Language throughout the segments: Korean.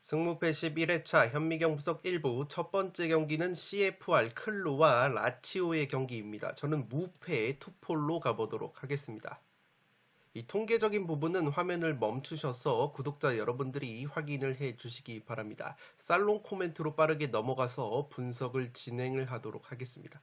승무패 11회차 현미경 분석 1부 첫 번째 경기는 CFR 클루와 라치오의 경기입니다. 저는 무패 투폴로 가보도록 하겠습니다. 이 통계적인 부분은 화면을 멈추셔서 구독자 여러분들이 확인을 해 주시기 바랍니다. 살롱 코멘트로 빠르게 넘어가서 분석을 진행을 하도록 하겠습니다.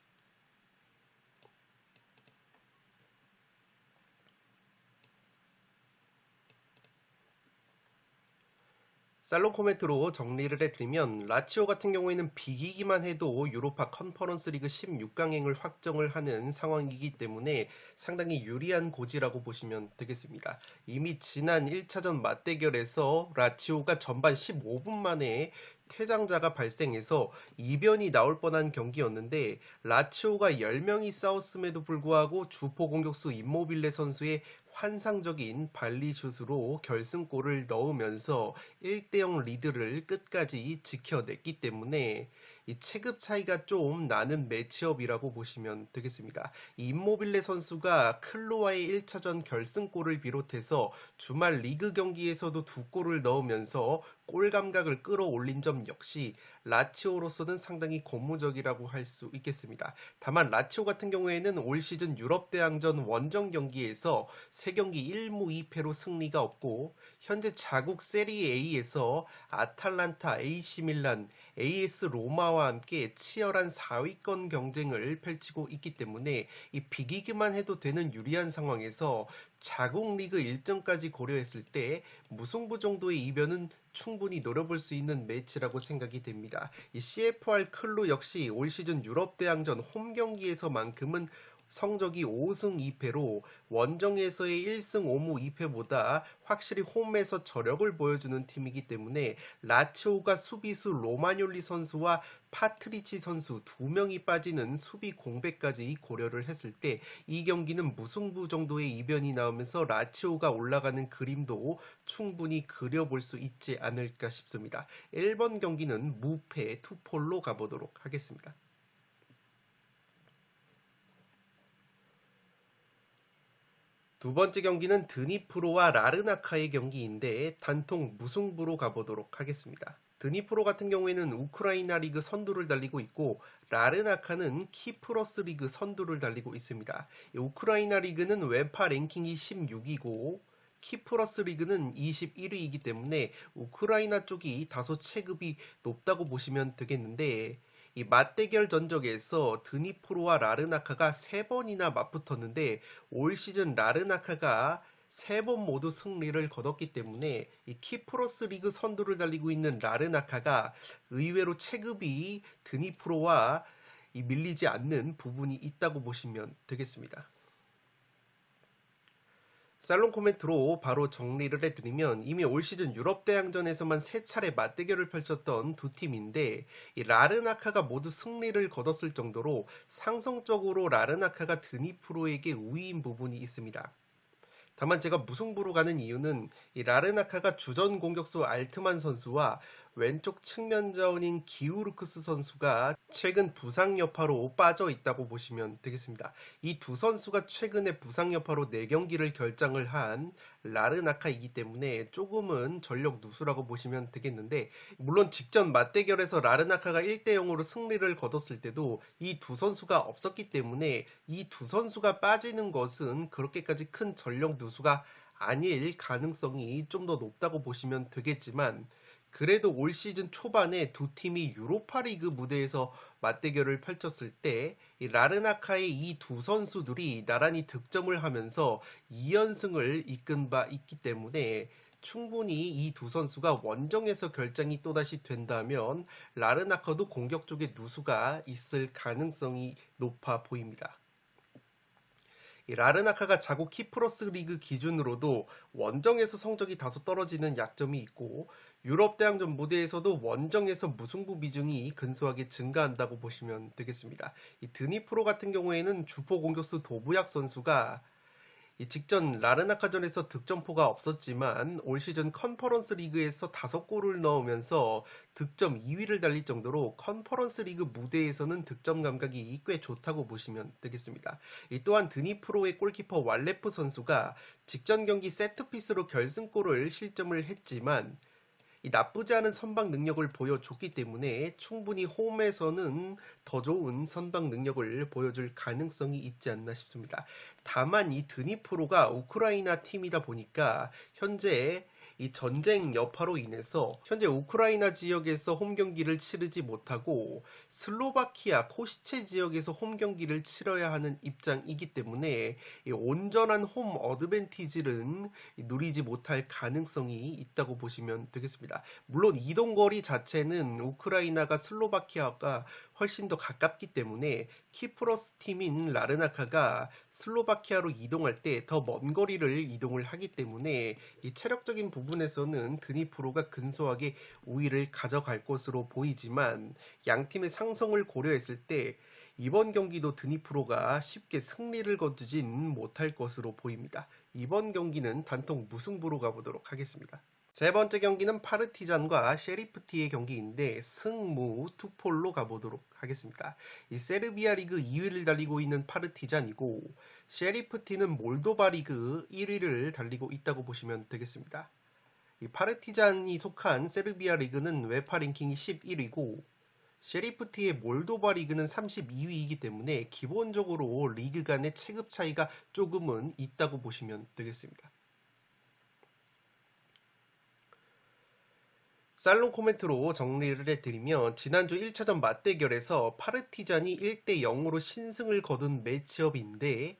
살롱 코멘트로 정리를 해드리면 라치오 같은 경우에는 비기기만 해도 유로파 컨퍼런스 리그 16강행을 확정을 하는 상황이기 때문에 상당히 유리한 고지라고 보시면 되겠습니다. 이미 지난 1차전 맞대결에서 라치오가 전반 15분 만에 퇴장자가 발생해서 이변이 나올 뻔한 경기였는데 라치오가 10명이 싸웠음에도 불구하고 주포 공격수 임모빌레 선수의 환상적인 발리슛으로 결승골을 넣으면서 1대0 리드를 끝까지 지켜냈기 때문에 이 체급 차이가 좀 나는 매치업이라고 보시면 되겠습니다. 임모빌레 선수가 클로와의 1차전 결승골을 비롯해서 주말 리그 경기에서도 2골을 넣으면서 골 감각을 끌어올린 점 역시 라치오로서는 상당히 고무적이라고 할 수 있겠습니다. 다만 라치오 같은 경우에는 올 시즌 유럽 대항전 원정 경기에서 3경기 1무 2패로 승리가 없고 현재 자국 세리에A에서 아탈란타, AC 밀란, AS 로마와 함께 치열한 4위권 경쟁을 펼치고 있기 때문에 이 비기기만 해도 되는 유리한 상황에서 자국 리그 일정까지 고려했을 때 무승부 정도의 이변은 충분히 노려볼 수 있는 매치라고 생각이 됩니다. 이 CFR 클루 역시 올 시즌 유럽 대항전 홈 경기에서만큼은 성적이 5승 2패로 원정에서의 1승 5무 2패보다 확실히 홈에서 저력을 보여주는 팀이기 때문에 라치오가 수비수 로마뇰리 선수와 파트리치 선수 2명이 빠지는 수비 공백까지 고려를 했을 때 이 경기는 무승부 정도의 이변이 나오면서 라치오가 올라가는 그림도 충분히 그려볼 수 있지 않을까 싶습니다. 1번 경기는 무패 투폴로 가보도록 하겠습니다. 두 번째 경기는 드니프로와 라르나카의 경기인데 단통 무승부로 가보도록 하겠습니다. 드니프로 같은 경우에는 우크라이나 리그 선두를 달리고 있고 라르나카는 키프로스 리그 선두를 달리고 있습니다. 우크라이나 리그는 웨파 랭킹이 16위고 키프로스 리그는 21위이기 때문에 우크라이나 쪽이 다소 체급이 높다고 보시면 되겠는데 이 맞대결 전적에서 드니프로와 라르나카가 3번이나 맞붙었는데 올 시즌 라르나카가 3번 모두 승리를 거뒀기 때문에 이 키프로스 리그 선두를 달리고 있는 라르나카가 의외로 체급이 드니프로와 밀리지 않는 부분이 있다고 보시면 되겠습니다. 살롱 코멘트로 바로 정리를 해드리면 이미 올 시즌 유럽 대항전에서만 3차례 맞대결을 펼쳤던 두 팀인데 이 라르나카가 모두 승리를 거뒀을 정도로 상성적으로 라르나카가 드니프로에게 우위인 부분이 있습니다. 다만 제가 무승부로 가는 이유는 이 라르나카가 주전 공격수 알트만 선수와 왼쪽 측면 자원인 기우르크스 선수가 최근 부상 여파로 빠져 있다고 보시면 되겠습니다. 이 두 선수가 최근에 부상 여파로 4경기를 결장을 한 라르나카이기 때문에 조금은 전력 누수라고 보시면 되겠는데 물론 직전 맞대결에서 라르나카가 1대0으로 승리를 거뒀을 때도 이 두 선수가 없었기 때문에 이 두 선수가 빠지는 것은 그렇게까지 큰 전력 누수가 아닐 가능성이 좀 더 높다고 보시면 되겠지만 그래도 올 시즌 초반에 두 팀이 유로파리그 무대에서 맞대결을 펼쳤을 때 라르나카의 이 두 선수들이 나란히 득점을 하면서 2연승을 이끈 바 있기 때문에 충분히 이 두 선수가 원정에서 결장이 또다시 된다면 라르나카도 공격 쪽에 누수가 있을 가능성이 높아 보입니다. 라르나카가 자국 키프로스 리그 기준으로도 원정에서 성적이 다소 떨어지는 약점이 있고 유럽 대항전 무대에서도 원정에서 무승부 비중이 근소하게 증가한다고 보시면 되겠습니다. 이 드니프로 같은 경우에는 주포 공격수 도부약 선수가 직전 라르나카전에서 득점포가 없었지만 올 시즌 컨퍼런스 리그에서 5골을 넣으면서 득점 2위를 달릴 정도로 컨퍼런스 리그 무대에서는 득점 감각이 꽤 좋다고 보시면 되겠습니다. 또한 드니프로의 골키퍼 왈레프 선수가 직전 경기 세트피스로 결승골을 실점을 했지만 이 나쁘지 않은 선방 능력을 보여줬기 때문에 충분히 홈에서는 더 좋은 선방 능력을 보여줄 가능성이 있지 않나 싶습니다. 다만 이 드니프로가 우크라이나 팀이다 보니까 현재 이 전쟁 여파로 인해서 현재 우크라이나 지역에서 홈 경기를 치르지 못하고 슬로바키아 코시체 지역에서 홈 경기를 치러야 하는 입장이기 때문에 이 온전한 홈 어드밴티지는 누리지 못할 가능성이 있다고 보시면 되겠습니다. 물론 이동거리 자체는 우크라이나가 슬로바키아가 훨씬 더 가깝기 때문에 키프로스 팀인 라르나카가 슬로바키아로 이동할 때 더 먼 거리를 이동을 하기 때문에 이 체력적인 부분에서는 드니프로가 근소하게 우위를 가져갈 것으로 보이지만 양 팀의 상성을 고려했을 때 이번 경기도 드니프로가 쉽게 승리를 거두진 못할 것으로 보입니다. 이번 경기는 단통 무승부로 가보도록 하겠습니다. 세 번째 경기는 파르티잔과 셰리프티의 경기인데 승무 투폴로 가보도록 하겠습니다. 이 세르비아 리그 2위를 달리고 있는 파르티잔이고 셰리프티는 몰도바 리그 1위를 달리고 있다고 보시면 되겠습니다. 이 파르티잔이 속한 세르비아 리그는 웨파 랭킹이 11위고 셰리프티의 몰도바 리그는 32위이기 때문에 기본적으로 리그 간의 체급 차이가 조금은 있다고 보시면 되겠습니다. 살롱 코멘트로 정리를 해드리면 지난주 1차전 맞대결에서 파르티잔이 1대 0으로 신승을 거둔 매치업인데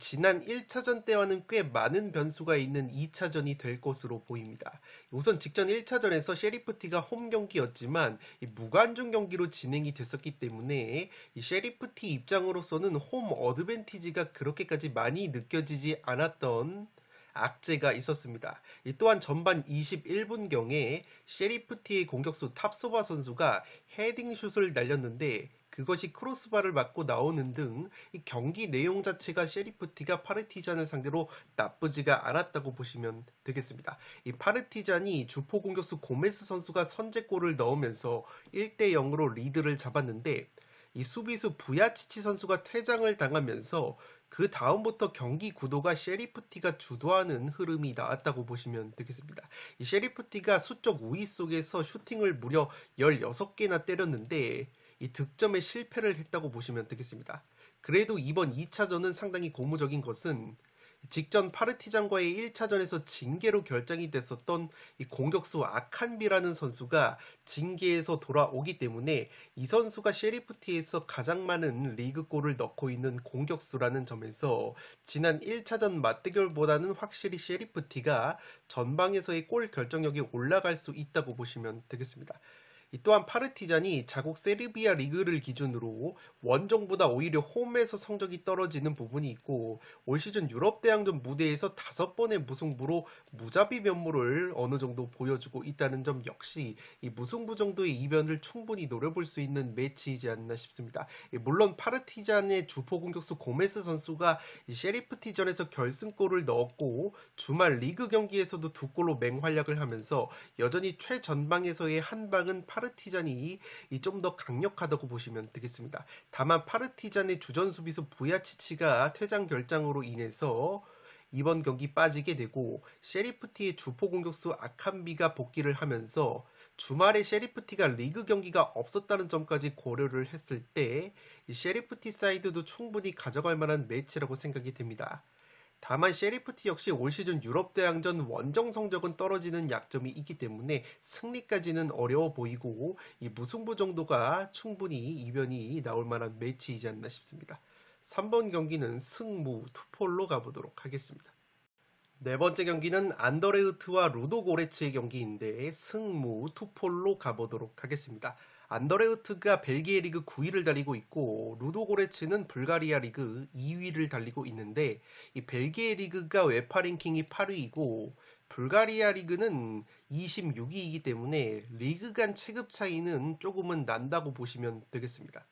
지난 1차전 때와는 꽤 많은 변수가 있는 2차전이 될 것으로 보입니다. 우선 직전 1차전에서 셰리프티가 홈 경기였지만 무관중 경기로 진행이 됐었기 때문에 이 셰리프티 입장으로서는 홈 어드밴티지가 그렇게까지 많이 느껴지지 않았던 악재가 있었습니다. 또한 전반 21분경에 셰리프티의 공격수 탑소바 선수가 헤딩슛을 날렸는데 그것이 크로스바를 맞고 나오는 등 이 경기 내용 자체가 셰리프티가 파르티잔을 상대로 나쁘지가 않았다고 보시면 되겠습니다. 이 파르티잔이 주포 공격수 고메스 선수가 선제골을 넣으면서 1대 0으로 리드를 잡았는데 이 수비수 부야치치 선수가 퇴장을 당하면서 그 다음부터 경기 구도가 셰리프티가 주도하는 흐름이 나왔다고 보시면 되겠습니다. 이 셰리프티가 수적 우위 속에서 슈팅을 무려 16개나 때렸는데 이 득점에 실패를 했다고 보시면 되겠습니다. 그래도 이번 2차전은 상당히 고무적인 것은 직전 파르티잔과의 1차전에서 징계로 결정이 됐었던 이 공격수 아칸비라는 선수가 징계에서 돌아오기 때문에 이 선수가 셰리프티에서 가장 많은 리그골을 넣고 있는 공격수라는 점에서 지난 1차전 맞대결보다는 확실히 셰리프티가 전방에서의 골 결정력이 올라갈 수 있다고 보시면 되겠습니다. 또한 파르티잔이 자국 세르비아 리그를 기준으로 원정보다 오히려 홈에서 성적이 떨어지는 부분이 있고 올 시즌 유럽 대항전 무대에서 5번의 무승부로 무자비 면모를 어느 정도 보여주고 있다는 점 역시 이 무승부 정도의 이변을 충분히 노려볼 수 있는 매치이지 않나 싶습니다. 물론 파르티잔의 주포 공격수 고메스 선수가 셰리프티전에서 결승골을 넣었고 주말 리그 경기에서도 2골로 맹활약을 하면서 여전히 최전방에서의 한 방은 파르티잔이 좀 더 강력하다고 보시면 되겠습니다. 다만 파르티잔의 주전 수비수 부야치치가 퇴장 결장으로 인해서 이번 경기 빠지게 되고 셰리프티의 주포 공격수 아칸비가 복귀를 하면서 주말에 셰리프티가 리그 경기가 없었다는 점까지 고려를 했을 때 셰리프티 사이드도 충분히 가져갈 만한 매치라고 생각이 됩니다. 다만 셰리프티 역시 올 시즌 유럽 대항전 원정 성적은 떨어지는 약점이 있기 때문에 승리까지는 어려워 보이고 이 무승부 정도가 충분히 이변이 나올 만한 매치이지 않나 싶습니다. 3번 경기는 승무 투폴로 가보도록 하겠습니다. 네 번째 경기는 안더레우트와 루도고레츠의 경기인데 승무 투폴로 가보도록 하겠습니다. 안더레우트가 벨기에 리그 9위를 달리고 있고 루도고레츠는 불가리아 리그 2위를 달리고 있는데 이 벨기에 리그가 웨파 랭킹이 8위이고 불가리아 리그는 26위이기 때문에 리그 간 체급 차이는 조금은 난다고 보시면 되겠습니다.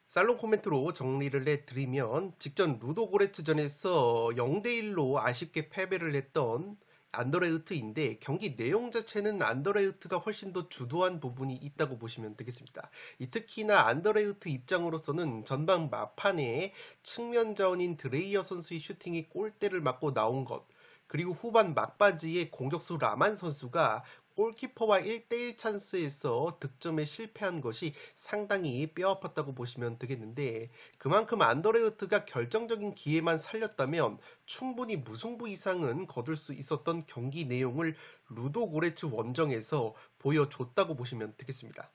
살롱 코멘트로 정리를 해드리면 직전 루도고레츠전에서 0대1로 아쉽게 패배를 했던 안더레우트인데 경기 내용 자체는 안더레우트가 훨씬 더 주도한 부분이 있다고 보시면 되겠습니다. 특히나 안더레우트 입장으로서는 전방 막판에 측면 자원인 드레이어 선수의 슈팅이 골대를 맞고 나온 것 그리고 후반 막바지에 공격수 라만 선수가 골키퍼와 1대1 찬스에서 득점에 실패한 것이 상당히 뼈아팠다고 보시면 되겠는데, 그만큼 안더레우트가 결정적인 기회만 살렸다면 충분히 무승부 이상은 거둘 수 있었던 경기 내용을 루도 고레츠 원정에서 보여줬다고 보시면 되겠습니다.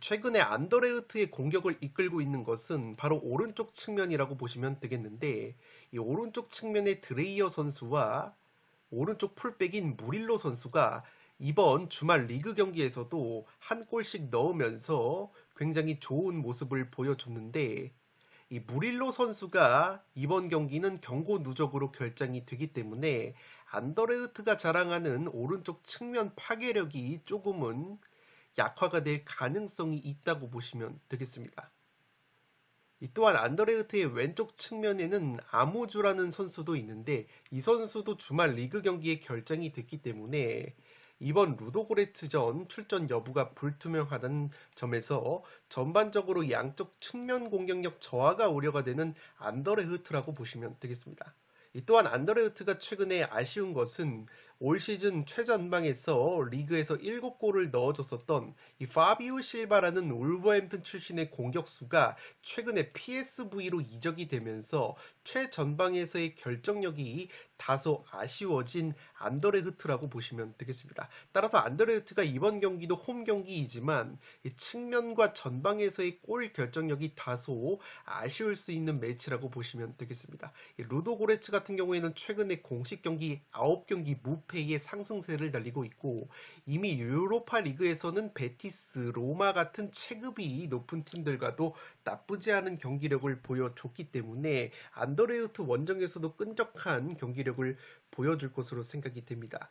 최근에 안더레우트의 공격을 이끌고 있는 것은 바로 오른쪽 측면이라고 보시면 되겠는데, 이 오른쪽 측면의 드레이어 선수와 오른쪽 풀백인 무릴로 선수가 이번 주말 리그 경기에서도 한 골씩 넣으면서 굉장히 좋은 모습을 보여줬는데, 이 무릴로 선수가 이번 경기는 경고 누적으로 결장이 되기 때문에 안더레우트가 자랑하는 오른쪽 측면 파괴력이 조금은 약화가 될 가능성이 있다고 보시면 되겠습니다. 또한 안더레우트의 왼쪽 측면에는 아무주라는 선수도 있는데, 이 선수도 주말 리그 경기에 결장이 됐기 때문에 이번 루도고레츠전 출전 여부가 불투명하다는 점에서 전반적으로 양쪽 측면 공격력 저하가 우려가 되는 안더레우트라고 보시면 되겠습니다. 또한 안더레우트가 최근에 아쉬운 것은 올 시즌 최전방에서 리그에서 7골을 넣어줬었던 이 파비오 실바라는 울버햄튼 출신의 공격수가 최근에 PSV로 이적이 되면서 최전방에서의 결정력이 다소 아쉬워진 안더레흐트라고 보시면 되겠습니다. 따라서 안더레흐트가 이번 경기도 홈 경기이지만 측면과 전방에서의 골 결정력이 다소 아쉬울 수 있는 매치라고 보시면 되겠습니다. 루도 고레츠 같은 경우에는 최근에 공식 경기 9경기 무패의 상승세를 달리고 있고, 이미 유로파 리그에서는 베티스, 로마 같은 체급이 높은 팀들과도 나쁘지 않은 경기력을 보여줬기 때문에 안더레우트 원정에서도 끈적한 경기력을 보여줄 것으로 생각이 됩니다.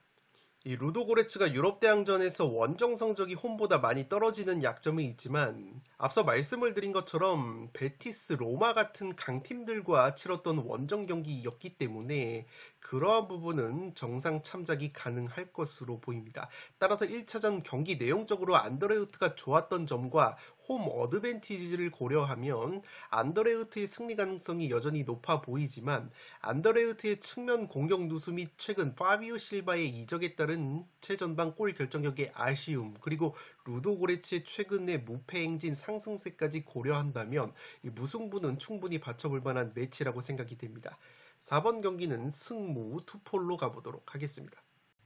이 루도 고레츠가 유럽 대항전에서 원정 성적이 홈보다 많이 떨어지는 약점이 있지만, 앞서 말씀을 드린 것처럼 베티스, 로마 같은 강팀들과 치렀던 원정 경기였기 때문에 그러한 부분은 정상 참작이 가능할 것으로 보입니다. 따라서 1차전 경기 내용적으로 안더레우트가 좋았던 점과 홈 어드밴티지를 고려하면 안더레우트의 승리 가능성이 여전히 높아 보이지만, 안더레우트의 측면 공격 누수 및 최근 파비오 실바의 이적에 따른 최전방 골 결정력의 아쉬움, 그리고 루도 고레츠의 최근의 무패 행진 상승세까지 고려한다면 이 무승부는 충분히 받쳐볼 만한 매치라고 생각이 됩니다. 4번 경기는 승무 투폴로 가보도록 하겠습니다.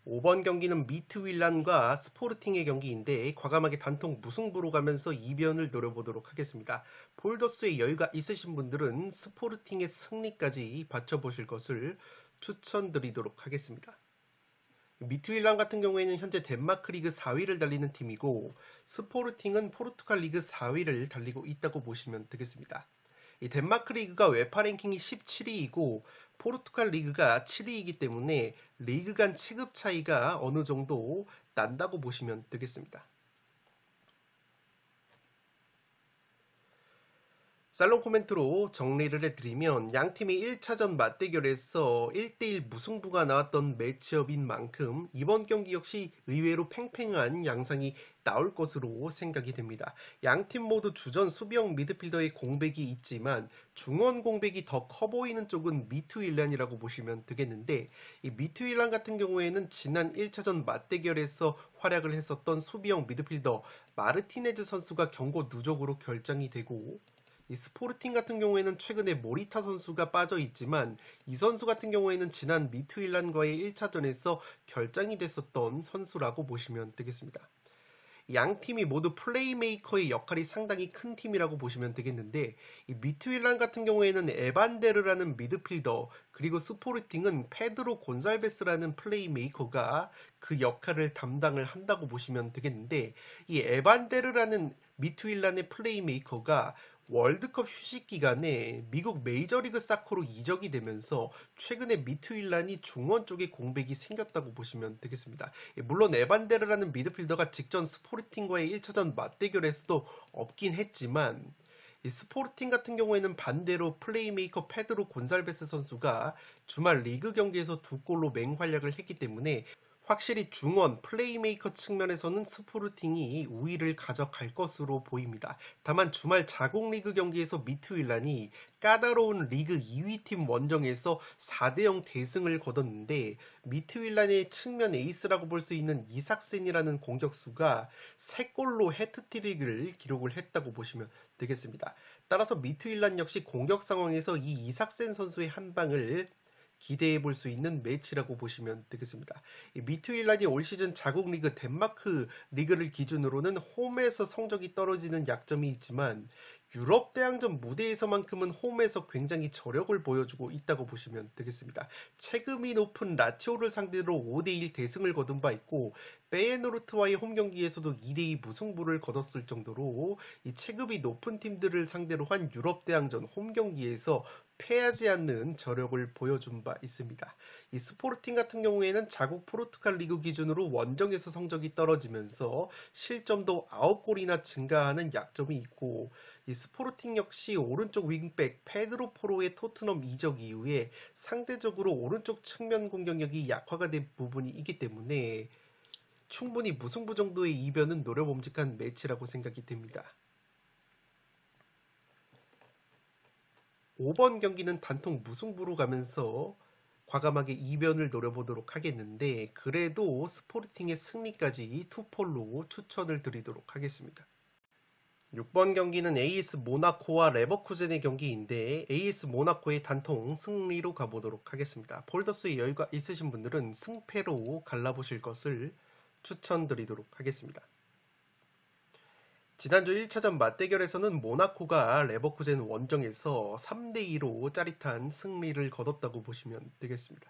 5번 경기는 미트윌란과 스포르팅의 경기인데 과감하게 단통 무승부로 가면서 이변을 노려보도록 하겠습니다. 폴더스의 여유가 있으신 분들은 스포르팅의 승리까지 받쳐보실 것을 추천드리도록 하겠습니다. 미트윌란 같은 경우에는 현재 덴마크 리그 4위를 달리는 팀이고, 스포르팅은 포르투갈 리그 4위를 달리고 있다고 보시면 되겠습니다. 이 덴마크 리그가 웨파 랭킹이 17위이고 포르투갈 리그가 7위이기 때문에 리그 간 체급 차이가 어느 정도 난다고 보시면 되겠습니다. 살롱 코멘트로 정리를 해드리면, 양팀이 1차전 맞대결에서 1대1 무승부가 나왔던 매치업인 만큼 이번 경기 역시 의외로 팽팽한 양상이 나올 것으로 생각이 됩니다. 양팀 모두 주전 수비형 미드필더의 공백이 있지만 중원 공백이 더 커 보이는 쪽은 미트윌란이라고 보시면 되겠는데, 이 미트윌란 같은 경우에는 지난 1차전 맞대결에서 활약을 했었던 수비형 미드필더 마르티네즈 선수가 경고 누적으로 결장이 되고, 이 스포르팅 같은 경우에는 최근에 모리타 선수가 빠져 있지만 이 선수 같은 경우에는 지난 미트윌란과의 1차전에서 결장이 됐었던 선수라고 보시면 되겠습니다. 양 팀이 모두 플레이메이커의 역할이 상당히 큰 팀이라고 보시면 되겠는데, 이 미트윌란 같은 경우에는 에반데르라는 미드필더, 그리고 스포르팅은 페드로 곤살베스라는 플레이메이커가 그 역할을 담당을 한다고 보시면 되겠는데, 이 에반데르라는 미트윌란의 플레이메이커가 월드컵 휴식 기간에 미국 메이저리그 사커로 이적이 되면서 최근에 미트윌란이 중원 쪽에 공백이 생겼다고 보시면 되겠습니다. 물론 에반데르라는 미드필더가 직전 스포르팅과의 1차전 맞대결에서도 없긴 했지만, 이 스포르팅 같은 경우에는 반대로 플레이메이커 페드로 곤살베스 선수가 주말 리그 경기에서 2골로 맹활약을 했기 때문에 확실히 중원 플레이메이커 측면에서는 스포르팅이 우위를 가져갈 것으로 보입니다. 다만 주말 자국 리그 경기에서 미트윌란이 까다로운 리그 2위 팀 원정에서 4대0 대승을 거뒀는데 미트윌란의 측면 에이스라고 볼 수 있는 이삭센이라는 공격수가 3골로 해트트릭을 기록을 했다고 보시면 되겠습니다. 따라서 미트윌란 역시 공격 상황에서 이 이삭센 선수의 한 방을 기대해 볼 수 있는 매치라고 보시면 되겠습니다. 미트윌란이 올 시즌 자국 리그 덴마크 리그를 기준으로는 홈에서 성적이 떨어지는 약점이 있지만 유럽 대항전 무대에서만큼은 홈에서 굉장히 저력을 보여주고 있다고 보시면 되겠습니다. 체급이 높은 라치오를 상대로 5대1 대승을 거둔 바 있고 페예노르트와의 홈 경기에서도 2대2 무승부를 거뒀을 정도로 이 체급이 높은 팀들을 상대로 한 유럽 대항전 홈 경기에서 패하지 않는 저력을 보여준 바 있습니다. 이 스포르팅 같은 경우에는 자국 포르투갈 리그 기준으로 원정에서 성적이 떨어지면서 실점도 9골이나 증가하는 약점이 있고 이 스포르팅 역시 오른쪽 윙백 페드로 포로의 토트넘 이적 이후에 상대적으로 오른쪽 측면 공격력이 약화가 된 부분이 있기 때문에 충분히 무승부 정도의 이변은 노려봄직한 매치라고 생각이 됩니다. 5번 경기는 단통 무승부로 가면서 과감하게 이변을 노려보도록 하겠는데 그래도 스포르팅의 승리까지 투폴로 추천을 드리도록 하겠습니다. 6번 경기는 AS 모나코와 레버쿠젠의 경기인데 AS 모나코의 단통 승리로 가보도록 하겠습니다. 폴더스에 여유가 있으신 분들은 승패로 갈라보실 것을 추천드리도록 하겠습니다. 지난주 1차전 맞대결에서는 모나코가 레버쿠젠 원정에서 3대2로 짜릿한 승리를 거뒀다고 보시면 되겠습니다.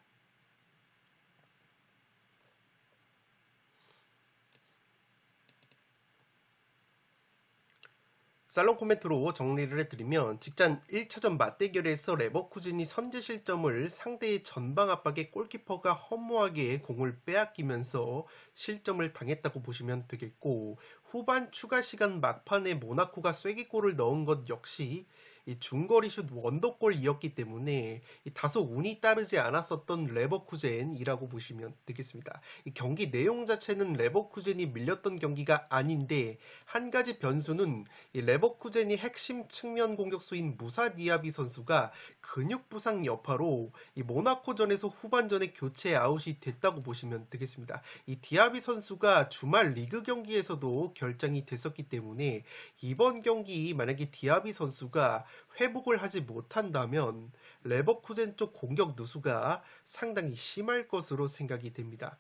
살롱 코멘트로 정리를 해드리면 직전 1차전 맞대결에서 레버쿠젠이 선제 실점을 상대의 전방 압박에 골키퍼가 허무하게 공을 빼앗기면서 실점을 당했다고 보시면 되겠고 후반 추가 시간 막판에 모나코가 쐐기골을 넣은 것 역시 이 중거리 슛 원더골이었기 때문에 다소 운이 따르지 않았었던 레버쿠젠이라고 보시면 되겠습니다. 이 경기 내용 자체는 레버쿠젠이 밀렸던 경기가 아닌데 한 가지 변수는 이 레버쿠젠이 핵심 측면 공격수인 무사 디아비 선수가 근육 부상 여파로 이 모나코전에서 후반전에 교체 아웃이 됐다고 보시면 되겠습니다. 이 디아비 선수가 주말 리그 경기에서도 결장이 됐었기 때문에 이번 경기 만약에 디아비 선수가 회복을 하지 못한다면 레버쿠젠 쪽 공격 누수가 상당히 심할 것으로 생각이 됩니다.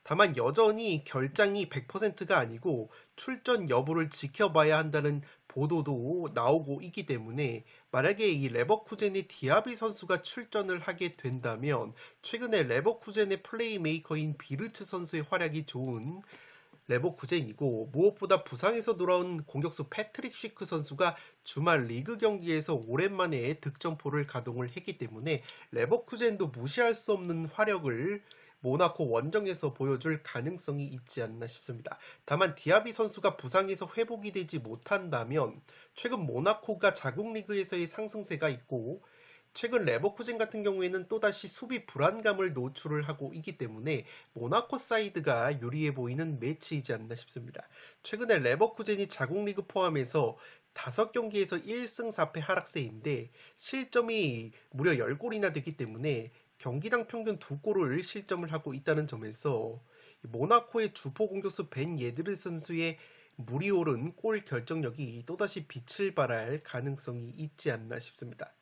다만 여전히 결장이 100%가 아니고 출전 여부를 지켜봐야 한다는 보도도 나오고 있기 때문에 만약에 이 레버쿠젠의 디아비 선수가 출전을 하게 된다면 최근에 레버쿠젠의 플레이메이커인 비르츠 선수의 활약이 좋은 레버쿠젠이고 무엇보다 부상에서 돌아온 공격수 패트릭 쉬크 선수가 주말 리그 경기에서 오랜만에 득점포를 가동을 했기 때문에 레버쿠젠도 무시할 수 없는 화력을 모나코 원정에서 보여줄 가능성이 있지 않나 싶습니다. 다만 디아비 선수가 부상에서 회복이 되지 못한다면 최근 모나코가 자국 리그에서의 상승세가 있고 최근 레버쿠젠 같은 경우에는 또다시 수비 불안감을 노출을 하고 있기 때문에 모나코 사이드가 유리해 보이는 매치이지 않나 싶습니다. 최근에 레버쿠젠이 자국 리그 포함해서 5경기에서 1승 4패 하락세인데 실점이 무려 10골이나 되기 때문에 경기당 평균 2골을 실점을 하고 있다는 점에서 모나코의 주포 공격수 벤 예드르 선수의 물이 오른 골 결정력이 또다시 빛을 발할 가능성이 있지 않나 싶습니다.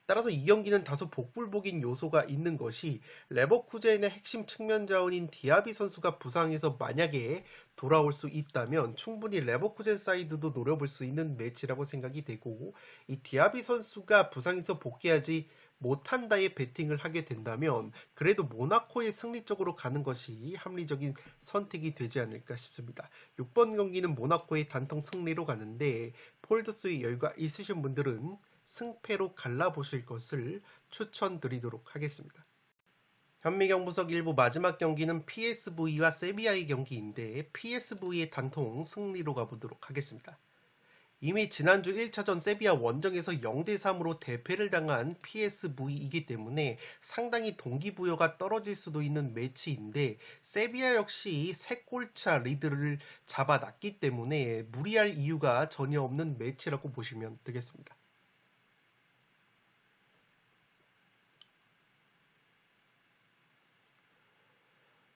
따라서 이 경기는 다소 복불복인 요소가 있는 것이 레버쿠젠의 핵심 측면 자원인 디아비 선수가 부상해서 만약에 돌아올 수 있다면 충분히 레버쿠젠 사이드도 노려볼 수 있는 매치라고 생각이 되고 이 디아비 선수가 부상해서 복귀하지 못한다에 베팅을 하게 된다면 그래도 모나코의 승리 쪽으로 가는 것이 합리적인 선택이 되지 않을까 싶습니다. 6번 경기는 모나코의 단통 승리로 가는데 폴더스의 여유가 있으신 분들은 승패로 갈라보실 것을 추천드리도록 하겠습니다. 현미경부석 일부 마지막 경기는 PSV와 세비야의 경기인데 PSV의 단통 승리로 가보도록 하겠습니다. 이미 지난주 1차전 세비야 원정에서 0대3으로 대패를 당한 PSV이기 때문에 상당히 동기부여가 떨어질 수도 있는 매치인데 세비야 역시 3골차 리드를 잡아놨기 때문에 무리할 이유가 전혀 없는 매치라고 보시면 되겠습니다.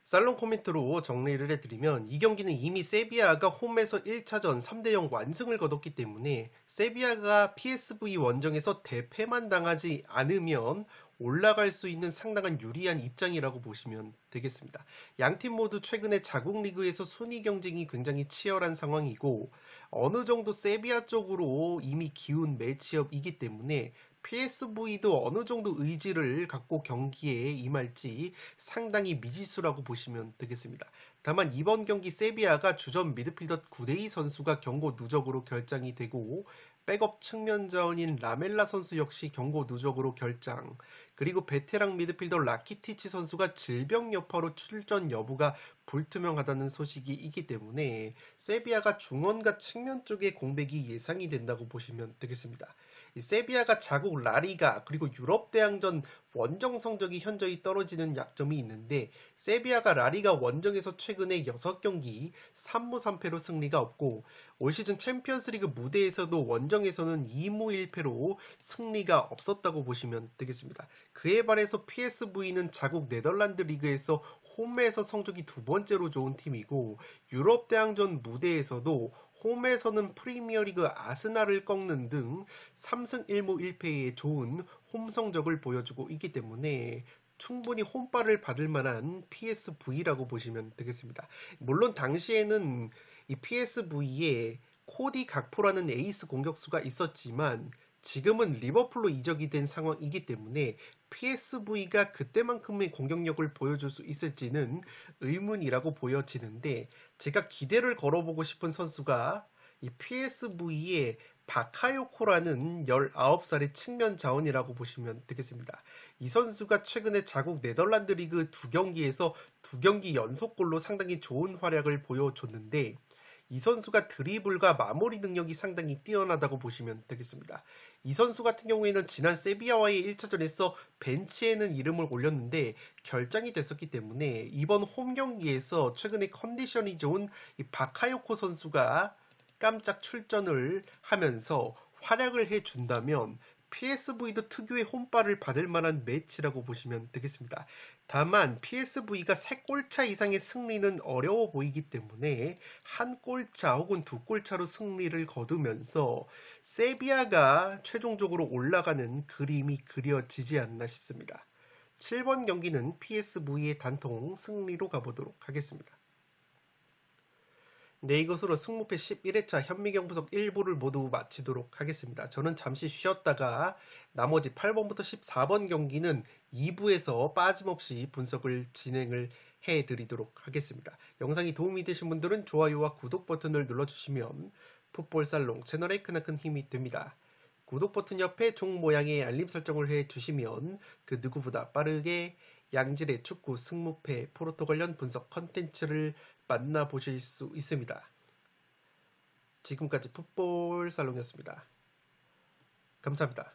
살롱 코멘트로 정리를 해드리면 이 경기는 이미 세비야가 홈에서 1차전 3대0 완승을 거뒀기 때문에 세비야가 PSV 원정에서 대패만 당하지 않으면 올라갈 수 있는 상당한 유리한 입장이라고 보시면 되겠습니다. 양팀 모두 최근에 자국 리그에서 순위 경쟁이 굉장히 치열한 상황이고 어느 정도 세비야 쪽으로 이미 기운 매치업이기 때문에 PSV도 어느 정도 의지를 갖고 경기에 임할지 상당히 미지수라고 보시면 되겠습니다. 다만 이번 경기 세비야가 주전 미드필더 구데이 선수가 경고 누적으로 결장이 되고 백업 측면 자원인 라멜라 선수 역시 경고 누적으로 결장, 그리고 베테랑 미드필더 라키티치 선수가 질병 여파로 출전 여부가 불투명하다는 소식이 있기 때문에 세비야가 중원과 측면 쪽에 공백이 예상이 된다고 보시면 되겠습니다. 이 세비야가 자국 라리가 그리고 유럽 대항전 원정 성적이 현저히 떨어지는 약점이 있는데 세비야가 라리가 원정에서 최근에 6경기 3무 3패로 승리가 없고 올 시즌 챔피언스리그 무대에서도 원정에서는 2무 1패로 승리가 없었다고 보시면 되겠습니다. 그에 반해서 PSV는 자국 네덜란드 리그에서 홈에서 성적이 두 번째로 좋은 팀이고 유럽 대항전 무대에서도 홈에서는 프리미어리그 아스날을 꺾는 등 3승 1무 1패의 좋은 홈 성적을 보여주고 있기 때문에 충분히 홈발을 받을 만한 PSV라고 보시면 되겠습니다. 물론 당시에는 이 PSV에 코디 각포라는 에이스 공격수가 있었지만 지금은 리버풀로 이적이 된 상황이기 때문에 PSV가 그때만큼의 공격력을 보여줄 수 있을지는 의문이라고 보여지는데 제가 기대를 걸어보고 싶은 선수가 이 PSV의 바카요코라는 19살의 측면 자원이라고 보시면 되겠습니다. 이 선수가 최근에 자국 네덜란드 리그 2경기에서 2경기 연속골로 상당히 좋은 활약을 보여줬는데 이 선수가 드리블과 마무리 능력이 상당히 뛰어나다고 보시면 되겠습니다. 이 선수 같은 경우에는 지난 세비야와의 1차전에서 벤치에는 이름을 올렸는데 결장이 됐었기 때문에 이번 홈 경기에서 최근에 컨디션이 좋은 이 바카요코 선수가 깜짝 출전을 하면서 활약을 해준다면 PSV도 특유의 홈발을 받을 만한 매치라고 보시면 되겠습니다. 다만 PSV가 3골차 이상의 승리는 어려워 보이기 때문에 한 골차 혹은 두 골차로 승리를 거두면서 세비야가 최종적으로 올라가는 그림이 그려지지 않나 싶습니다. 7번 경기는 PSV의 단통 승리로 가보도록 하겠습니다. 네, 이것으로 승무패 11회차 현미경 분석 1부를 모두 마치도록 하겠습니다. 저는 잠시 쉬었다가 나머지 8번부터 14번 경기는 2부에서 빠짐없이 분석을 진행을 해드리도록 하겠습니다. 영상이 도움이 되신 분들은 좋아요와 구독 버튼을 눌러주시면 풋볼살롱 채널에 크나큰 힘이 됩니다. 구독 버튼 옆에 종 모양의 알림 설정을 해주시면 그 누구보다 빠르게 양질의 축구 승무패 포르투 관련 분석 컨텐츠를 만나보실 수 있습니다. 지금까지 풋볼 살롱이었습니다. 감사합니다.